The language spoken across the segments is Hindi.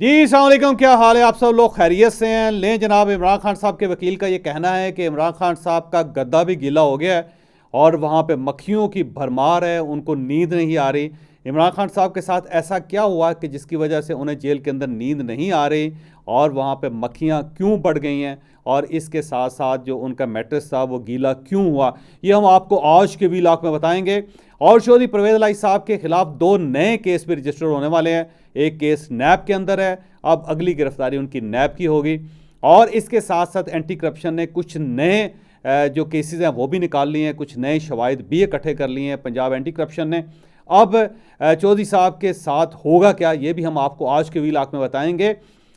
जी अस्सलाम वालेकुम, क्या हाल है? आप सब लोग खैरियत से हैं? लें जनाब, इमरान खान साहब के वकील का ये कहना है कि इमरान खान साहब का गद्दा भी गीला हो गया है और वहाँ पे मक्खियों की भरमार है, उनको नींद नहीं आ रही। इमरान खान साहब के साथ ऐसा क्या हुआ कि जिसकी वजह से उन्हें जेल के अंदर नींद नहीं आ रही और वहाँ पे मक्खियाँ क्यों बढ़ गई हैं, और इसके साथ साथ जो उनका मैट्रेस था वो गीला क्यों हुआ, ये हम आपको आज के व्लॉग में बताएंगे। और चौधरी परवेज़ इलाही साहब के खिलाफ दो नए केस भी रजिस्टर होने वाले हैं। एक केस नैब के अंदर है, अब अगली गिरफ्तारी उनकी नैब की होगी। और इसके साथ साथ एंटी करप्शन ने कुछ नए जो केसेस हैं वो भी निकाल लिए हैं, कुछ नए शवाहिद भी इकट्ठे कर लिए हैं पंजाब एंटी करप्शन ने। अब चौधरी साहब के साथ होगा क्या, ये भी हम आपको आज के व्लॉग में बताएंगे।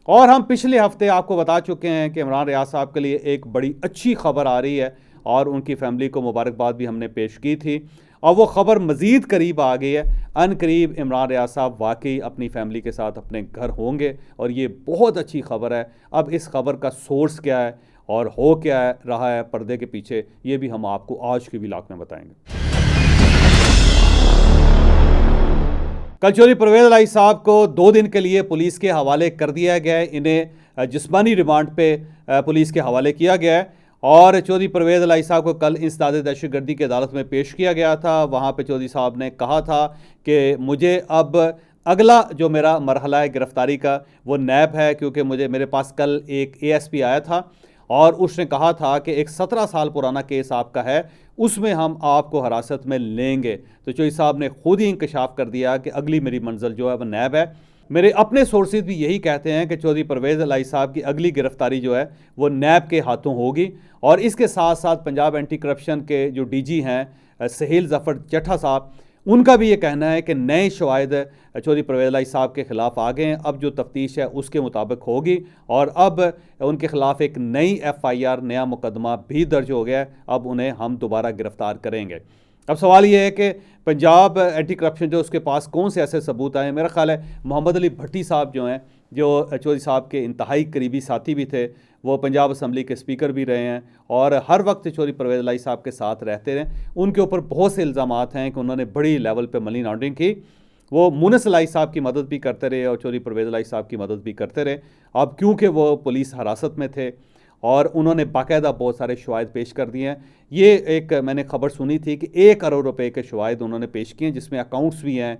और हम पिछले हफ्ते आपको बता चुके हैं कि इमरान रियाज साहब के लिए एक बड़ी अच्छी खबर आ रही है और उनकी फैमिली को मुबारकबाद भी हमने पेश की थी, और वो ख़बर मज़ीद करीब आ गई है। अन करीब इमरान रियाज साहब वाकई अपनी फैमिली के साथ अपने घर होंगे और ये बहुत अच्छी खबर है। अब इस खबर का सोर्स क्या है और हो क्या है रहा है पर्दे के पीछे, ये भी हम आपको आज के व्लॉग में बताएंगे। कल चौधरी परवेज़ इलाही साहब को 2 दिन के लिए पुलिस के हवाले कर दिया गया है। इन्हें जिस्मानी रिमांड पे पुलिस के हवाले किया गया है और चौधरी परवेज़ इलाही साहब को कल इंसदाद दहशतगर्दी की अदालत में पेश किया गया था। वहाँ पे चौधरी साहब ने कहा था कि मुझे अब अगला जो मेरा मरहला है गिरफ्तारी का वो नैब है, क्योंकि मेरे पास कल एक ASP आया था और उसने कहा था कि एक 17 साल पुराना केस आपका है, उसमें हम आपको हिरासत में लेंगे। तो चौधरी साहब ने खुद ही इंकशाफ कर दिया कि अगली मेरी मंजिल जो है वह नैब है। मेरे अपने सोर्सेज भी यही कहते हैं कि चौधरी परवेज़ इलाही साहब की अगली गिरफ्तारी जो है वो नैब के हाथों होगी। और इसके साथ साथ पंजाब एंटी करप्शन के जो DG हैं सहील ज़फ़र चट्ठा साहब, उनका भी ये कहना है कि नए शवाहिद चौधरी परवेज़ इलाही साहब के ख़िलाफ़ आ गए हैं। अब जो तफ्तीश है उसके मुताबिक होगी और अब उनके ख़िलाफ़ एक नई FIR, नया मुकदमा भी दर्ज हो गया है। अब उन्हें हम दोबारा गिरफ़्तार करेंगे। अब सवाल ये है कि पंजाब एंटी करप्शन जो उसके पास कौन से ऐसे सबूत आए। मेरा ख्याल है मोहम्मद अली भट्टी साहब जो हैं, जो चौधरी साहब के इंतहाई करीबी साथी भी थे, वो पंजाब असम्बली के स्पीकर भी रहे हैं और हर वक्त चौधरी परवेज़ इलाही साहब के साथ रहते रहे। उनके ऊपर बहुत से इल्ज़ामात हैं कि उन्होंने बड़ी लेवल पे मनी लॉन्ड्रिंग की। वो मुनस इलाही साहब की मदद भी करते रहे और चौधरी परवेज़ इलाही साहब की मदद भी करते रहे। अब क्योंकि वो पुलिस हिरासत में थे और उन्होंने बाकायदा बहुत सारे शवाहिद पेश कर दिए हैं। ये एक मैंने खबर सुनी थी कि 1 करोड़ रुपए के शवाहिद उन्होंने पेश किए हैं, जिसमें अकाउंट्स भी हैं,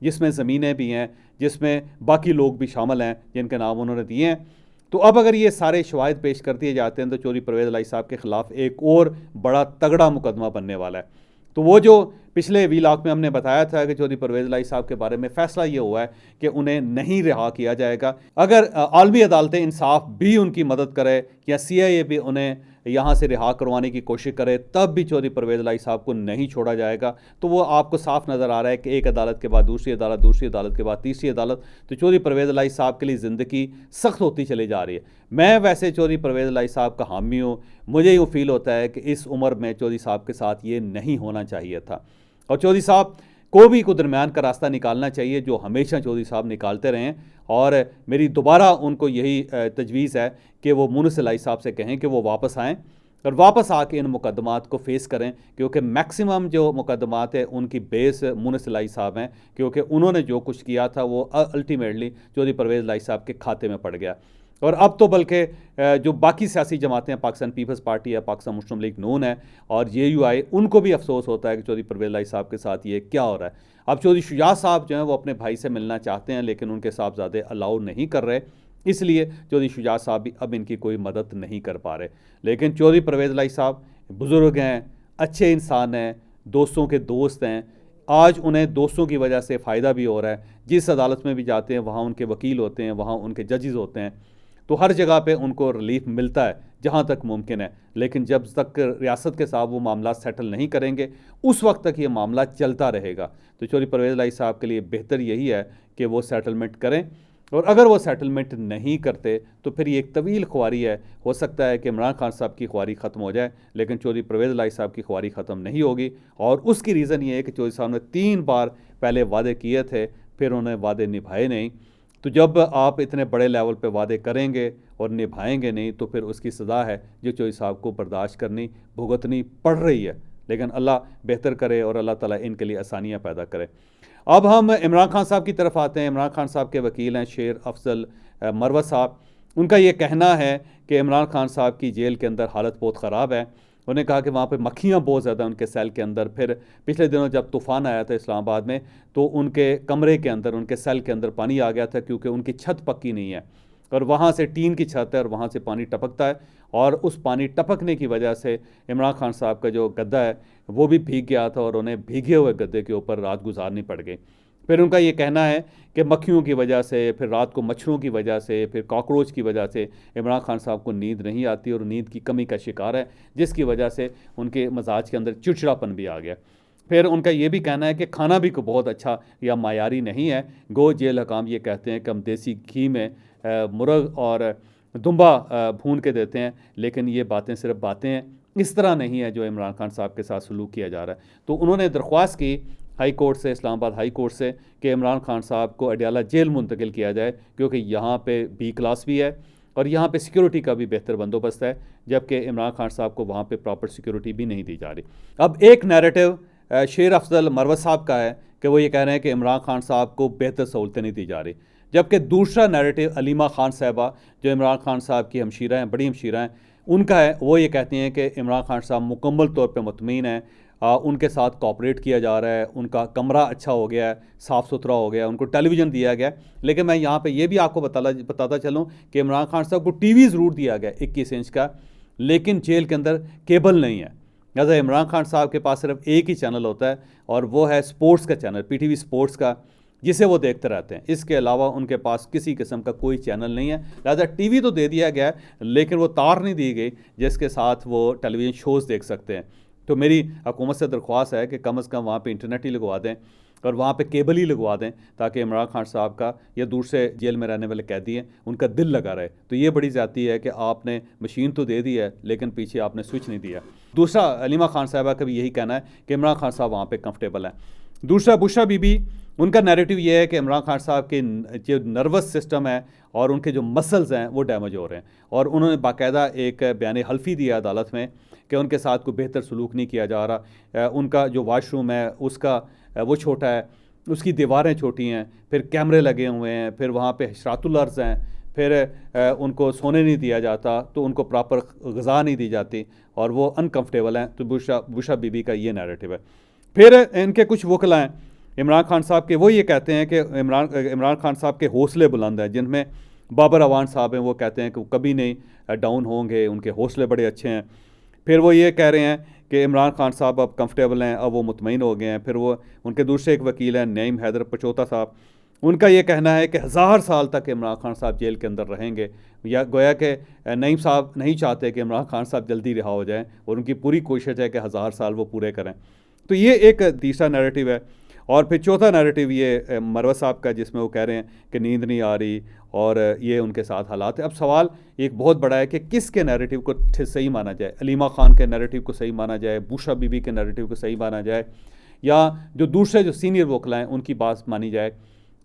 जिसमें ज़मीनें भी हैं, जिसमें बाकी लोग भी शामिल हैं जिनके नाम उन्होंने दिए हैं। तो अब अगर ये सारे शवाहिद पेश कर दिए जाते हैं तो चौधरी परवेज़ इलाही साहब के ख़िलाफ़ एक और बड़ा तगड़ा मुकदमा बनने वाला है। तो वो जो पिछले व्लॉग में हमने बताया था कि चौधरी परवेज़ इलाही साहब के बारे में फ़ैसला ये हुआ है कि उन्हें नहीं रिहा किया जाएगा। अगर आलमी अदालत इंसाफ भी उनकी मदद करे या CIA भी उन्हें यहाँ से रिहा करवाने की कोशिश करे, तब भी चौधरी परवेज़ इलाही साहब को नहीं छोड़ा जाएगा। तो वो आपको साफ नज़र आ रहा है कि एक अदालत के बाद दूसरी अदालत, दूसरी अदालत के बाद तीसरी अदालत। तो चौधरी परवेज़ इलाही साहब के लिए ज़िंदगी सख्त होती चली जा रही है। मैं वैसे चौधरी परवेज़ इलाही साहब का हामी हूँ। मुझे यूँ फील होता है कि इस उम्र में चौधरी साहब के साथ ये नहीं होना चाहिए था और चौधरी साहब को भी को दरमियान का रास्ता निकालना चाहिए, जो हमेशा चौधरी साहब निकालते रहे हैं। और मेरी दोबारा उनको यही तजवीज़ है कि वो मुनस इलाही साहब से कहें कि वो वापस आएँ और वापस आके इन मुकदमात को फेस करें, क्योंकि मैक्सिमम जो मुकदमात है उनकी बेस मुनस इलाही साहब हैं, क्योंकि उन्होंने जो कुछ किया था वो अल्टीमेटली चौधरी परवेज़ इलाही साहब के खाते में पड़ गया। और अब तो बल्कि जो बाकी सियासी जमातें हैं, पाकिस्तान पीपल्स पार्टी है, पाकिस्तान मुस्लिम लीग नून है और JUI, उनको भी अफसोस होता है कि चौधरी परवेज़ इलाही साहब के साथ ये क्या हो रहा है। अब चौधरी शुजात साहब जो हैं वो अपने भाई से मिलना चाहते हैं, लेकिन उनके साहबजादे अलाउ नहीं कर रहे, इसलिए चौधरी शुजात साहब भी अब इनकी कोई मदद नहीं कर पा रहे। लेकिन चौधरी परवेज़ इलाही साहब बुज़ुर्ग हैं, अच्छे इंसान हैं, दोस्तों के दोस्त हैं। आज उन्हें दोस्तों की वजह से फ़ायदा भी हो रहा है। जिस अदालत में भी जाते हैं वहाँ उनके वकील होते हैं, वहाँ उनके जजेस होते हैं, तो हर जगह पे उनको रिलीफ मिलता है जहाँ तक मुमकिन है। लेकिन जब तक रियासत के साथ वो मामला सेटल नहीं करेंगे उस वक्त तक ये मामला चलता रहेगा। तो चौधरी परवेज़ इलाही साहब के लिए बेहतर यही है कि वो सेटलमेंट करें, और अगर वो सेटलमेंट नहीं करते तो फिर ये एक तवील ख्वारी है। हो सकता है कि इमरान खान साहब की ख्वारी ख़त्म हो जाए, लेकिन चौधरी परवेज़ इलाही साहब की ख्वारी ख़त्म नहीं होगी। और उसकी रीज़न ये है कि चौधरी साहब ने 3 बार पहले वादे किए थे, फिर उन्होंने वादे निभाए नहीं। तो जब आप इतने बड़े लेवल पे वादे करेंगे और निभाएंगे नहीं तो फिर उसकी सज़ा है जो चौधरी साहब को बर्दाश्त करनी, भुगतनी पड़ रही है। लेकिन अल्लाह बेहतर करे और अल्लाह ताला इनके लिए आसानियाँ पैदा करे। अब हम इमरान खान साहब की तरफ आते हैं। इमरान खान साहब के वकील हैं शेर अफजल मरवत साहब। उनका ये कहना है कि इमरान खान साहब की जेल के अंदर हालत बहुत ख़राब है। उन्होंने कहा कि वहाँ पे मक्खियाँ बहुत ज़्यादा उनके सेल के अंदर। फिर पिछले दिनों जब तूफ़ान आया था इस्लामाबाद में, तो उनके कमरे के अंदर, उनके सेल के अंदर पानी आ गया था, क्योंकि उनकी छत पक्की नहीं है और वहाँ से टीन की छत है और वहाँ से पानी टपकता है, और उस पानी टपकने की वजह से इमरान खान साहब का जो गद्दा है वो भी भीग गया था और उन्हें भीगे हुए गद्दे के ऊपर रात गुजारनी पड़ गई। फिर उनका ये कहना है कि मक्खियों की वजह से, फिर रात को मच्छरों की वजह से, फिर कॉकरोच की वजह से इमरान खान साहब को नींद नहीं आती और नींद की कमी का शिकार है, जिसकी वजह से उनके मजाज के अंदर चिड़चिड़ापन भी आ गया। फिर उनका ये भी कहना है कि खाना भी को बहुत अच्छा या मायारी नहीं है। गो जेल हकाम ये कहते हैं कि हम देसी घी में मुर्ग और दुम्बा भून के देते हैं, लेकिन ये बातें सिर्फ बातें हैं, इस तरह नहीं है जो इमरान खान साहब के साथ सलूक किया जा रहा है। तो उन्होंने दरख्वास्त की हाई कोर्ट से, इस्लामाबाद हाई कोर्ट से, कि इमरान खान साहब को अडयाला जेल मुंतकिल किया जाए, क्योंकि यहाँ पे बी क्लास भी है और यहाँ पे सिक्योरिटी का भी बेहतर बंदोबस्त है, जबकि इमरान खान साहब को वहाँ पे प्रॉपर सिक्योरिटी भी नहीं दी जा रही। अब एक नैरेटिव शेर अफजल मरवत साहब का है कि वो ये कह रहे हैं कि इमरान खान साहब को बेहतर सहूलतें नहीं दी जा रही, जबकि दूसरा नैरेटिव अलीमा खान साहबा, जो इमरान खान साहब की हमशीरा हैं, बड़ी हमशीरा हैं, उनका है। वो ये कहती हैं कि इमरान खान साहब मुकम्मल तौर पे मुतमईन हैं, उनके साथ कोऑपरेट किया जा रहा है, उनका कमरा अच्छा हो गया है, साफ़ सुथरा हो गया, उनको टेलीविज़न दिया गया। लेकिन मैं यहाँ पे ये भी आपको बताता चलूँ कि इमरान खान साहब को टीवी ज़रूर दिया गया 21 इंच का, लेकिन जेल के अंदर केबल नहीं है। लिहाजा इमरान खान साहब के पास सिर्फ एक ही चैनल होता है और वो है स्पोर्ट्स का चैनल, PTV स्पोर्ट्स का, जिसे वो देखते रहते हैं। इसके अलावा उनके पास किसी किस्म का कोई चैनल नहीं है। लिहाजा टीवी तो दे दिया गया है, लेकिन वो तार नहीं दी गई जिसके साथ वो टेलीविज़न शोज़ देख सकते हैं। तो मेरी हुकूमत से दरख्वास्त है कि कम से कम वहाँ पे इंटरनेट ही लगवा दें और वहाँ पे केबल ही लगवा दें, ताकि इमरान खान साहब का या दूसरे जेल में रहने वाले कैदी हैं उनका दिल लगा रहे। तो ये बड़ी ज़्यादती है कि आपने मशीन तो दे दी है, लेकिन पीछे आपने स्विच नहीं दिया। दूसरा, अलीमा खान साहबा का भी यही कहना है कि इमरान खान साहब वहाँ पर कंफर्टेबल हैं। दूसरा, बुशरा बीबी, उनका नैरेटिव ये है कि इमरान खान साहब के जो नर्वस सिस्टम है और उनके जो मसल्स हैं वो डैमेज हो रहे हैं, और उन्होंने बाकायदा एक बयान हल्फी दिया अदालत में कि उनके साथ कोई बेहतर सलूक नहीं किया जा रहा। उनका जो वाशरूम है उसका वो छोटा है, उसकी दीवारें छोटी हैं, फिर कैमरे लगे हुए हैं, फिर वहाँ पे हशरातुल अर्ज़ हैं, फिर उनको सोने नहीं दिया जाता, तो उनको प्रॉपर ग़िज़ा नहीं दी जाती और वो अनकम्फर्टेबल हैं। तो बुशरा बीबी का ये नैरेटिव है। फिर इनके कुछ वकला हैं इमरान खान साहब के, वो ये कहते हैं कि इमरान खान साहब के हौसले बुलंद हैं, जिनमें बाबर अवान साहब हैं, वो कहते हैं कि वो कभी नहीं डाउन होंगे, उनके हौसले बड़े अच्छे हैं। फिर वो ये कह रहे हैं कि इमरान खान साहब अब कंफर्टेबल हैं, अब वो मुतमईन हो गए हैं। फिर वो उनके दूसरे एक वकील हैं नईम हैदर पचौता साहब, उनका ये कहना है कि 1000 साल तक इमरान खान साहब जेल के अंदर रहेंगे, या गोया कि नईम साहब नहीं चाहते कि इमरान खान साहब जल्दी रिहा हो जाएं और उनकी पूरी कोशिश है कि 1000 साल वो पूरे करें। तो ये एक तीसरा नैरेटिव है। और फिर चौथा नैरेटिव ये मरवत साहब का, जिसमें वो कह रहे हैं कि नींद नहीं आ रही और ये उनके साथ हालात है। अब सवाल एक बहुत बड़ा है कि किसके नैरेटिव को सही माना जाए, अलीमा खान के नैरेटिव को सही माना जाए, बुशरा बीबी के नैरेटिव को सही माना जाए, या जो दूसरे जो सीनियर वकला हैं उनकी बात मानी जाए,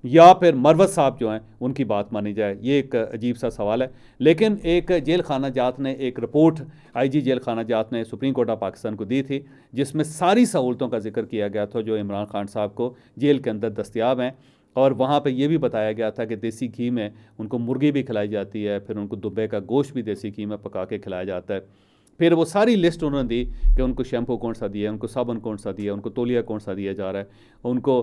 या फिर मरवत साहब जो हैं उनकी बात मानी जाए। ये एक अजीब सा सवाल है। लेकिन एक जेल खाना जात ने एक रिपोर्ट IG जेल खाना जात ने सुप्रीम कोर्ट ऑफ पाकिस्तान को दी थी, जिसमें सारी सहूलतों का जिक्र किया गया था जो इमरान खान साहब को जेल के अंदर दस्तियाब हैं। और वहाँ पे ये भी बताया गया था कि देसी घी में उनको मुर्गी भी खिलाई जाती है, फिर उनको दुबे का गोश्त भी देसी घी में पका के खिलाया जाता है। फिर वो सारी लिस्ट उन्होंने दी कि उनको शैम्पू कौन सा दिया है, उनको साबुन कौन सा दिया है, उनको तौलिया कौन सा दिया जा रहा है, उनको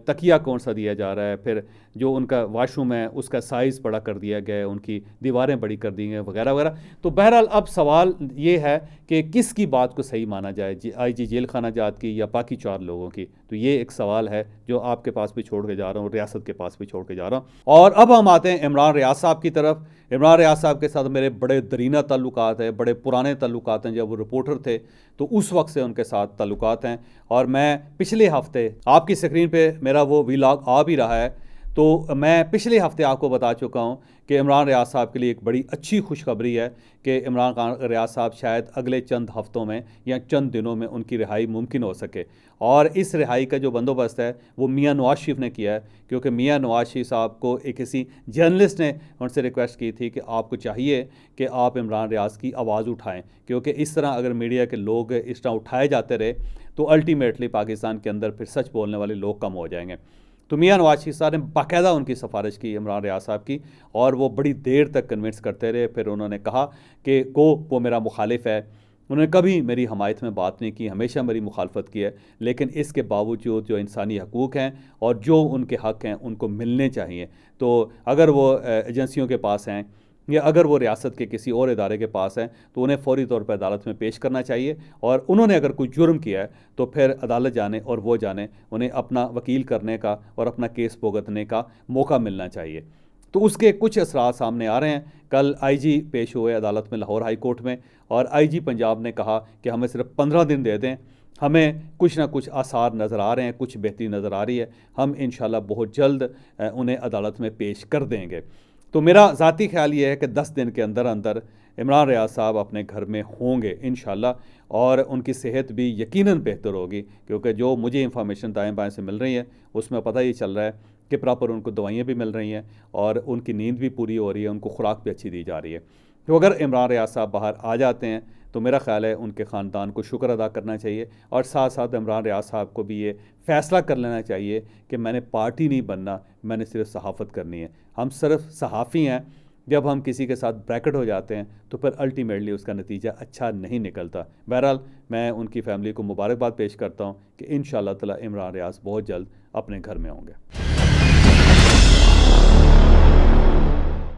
तकिया कौन सा दिया जा रहा है, फिर जो उनका वाशरूम है उसका साइज़ बड़ा कर दिया गया है, उनकी दीवारें बड़ी कर दी गई वगैरह वगैरह। तो बहरहाल अब सवाल ये है कि किसकी बात को सही माना जाए, IG जेल खाना जात की या बाकी 4 लोगों की। तो ये एक सवाल है जो आपके पास भी छोड़ के जा रहा हूँ, रियासत के पास भी छोड़ के जा रहा हूँ। और अब हम आते हैं इमरान रियाज साहब की तरफ। इमरान रियाज साहब के साथ मेरे बड़े दरीना ताल्लुकात हैं, बड़े पुराने ताल्लुकात हैं। जब वो रिपोर्टर थे तो उस वक्त से उनके साथ ताल्लुकात हैं, और मैं पिछले हफ्ते आपकी स्क्रीन पे मेरा वो व्लॉग आ भी रहा है, तो मैं पिछले हफ्ते आपको बता चुका हूं कि इमरान रियाज साहब के लिए एक बड़ी अच्छी खुशखबरी है कि इमरान खान रियाज साहब शायद अगले चंद हफ्तों में या चंद दिनों में उनकी रिहाई मुमकिन हो सके। और इस रिहाई का जो बंदोबस्त है वो मियां नवाज शरीफ ने किया है, क्योंकि मियां नवाज शरीफ साहब को एक किसी जर्नलिस्ट ने उनसे रिक्वेस्ट की थी कि आपको चाहिए कि आप इमरान रियाज की आवाज़ उठाएं, क्योंकि इस तरह अगर मीडिया के लोग इस तरह उठाए जाते रहे तो अल्टीमेटली पाकिस्तान के अंदर फिर सच बोलने वाले लोग कम हो जाएंगे। तो मियां नवाज शरीफ साहब ने बाकायदा उनकी सिफारिश की इमरान रियाज साहब की, और वो बड़ी देर तक कन्विंस करते रहे। फिर उन्होंने कहा कि वो मेरा मुखालिफ है, उन्होंने कभी मेरी हमायत में बात नहीं की, हमेशा मेरी मुखालफत की है, लेकिन इसके बावजूद जो इंसानी हकूक़ हैं और जो उनके हक़ हैं उनको मिलने चाहिए। तो अगर वो एजेंसियों के पास हैं या अगर वो रियासत के किसी और इदारे के पास हैं तो उन्हें फ़ौरी तौर पर अदालत में पेश करना चाहिए, और उन्होंने अगर कोई जुर्म किया है तो फिर अदालत जाने और वो जाने, उन्हें अपना वकील करने का और अपना केस भुगतने का मौका मिलना चाहिए। तो उसके कुछ असरात सामने आ रहे हैं। कल आईजी पेश हुए अदालत में लाहौर हाई कोर्ट में, और आईजी पंजाब ने कहा कि हमें सिर्फ 15 दिन दे दें, हमें कुछ ना कुछ आसार नज़र आ रहे हैं, कुछ बेहतरी नज़र आ रही है, हम इंशाल्लाह बहुत जल्द उन्हें अदालत में पेश कर देंगे। तो मेरा ज़ाती ख्याल ये है कि 10 दिन के अंदर अंदर इमरान रियाज साहब अपने घर में होंगे इंशाल्लाह, और उनकी सेहत भी यकीनन बेहतर होगी, क्योंकि जो मुझे इंफॉर्मेशन दाएं बाएं से मिल रही है उसमें पता ही चल रहा है कि प्रॉपर उनको दवाइयाँ भी मिल रही हैं और उनकी नींद भी पूरी हो रही है, उनको खुराक भी अच्छी दी जा रही है। तो अगर इमरान रियाज साहब बाहर आ जाते हैं तो मेरा ख्याल है उनके ख़ानदान को शुक्र अदा करना चाहिए, और साथ साथ इमरान रियाज साहब को भी ये फ़ैसला कर लेना चाहिए कि मैंने पार्टी नहीं बनना, मैंने सिर्फ सहाफ़त करनी है। हम सिर्फ सहाफ़ी हैं, जब हम किसी के साथ ब्रैकेट हो जाते हैं तो फिर अल्टीमेटली उसका नतीजा अच्छा नहीं निकलता। बहरहाल मैं उनकी फ़ैमिली को मुबारकबाद पेश करता हूँ कि इंशाअल्लाह ताला इमरान रियाज बहुत जल्द अपने घर में होंगे।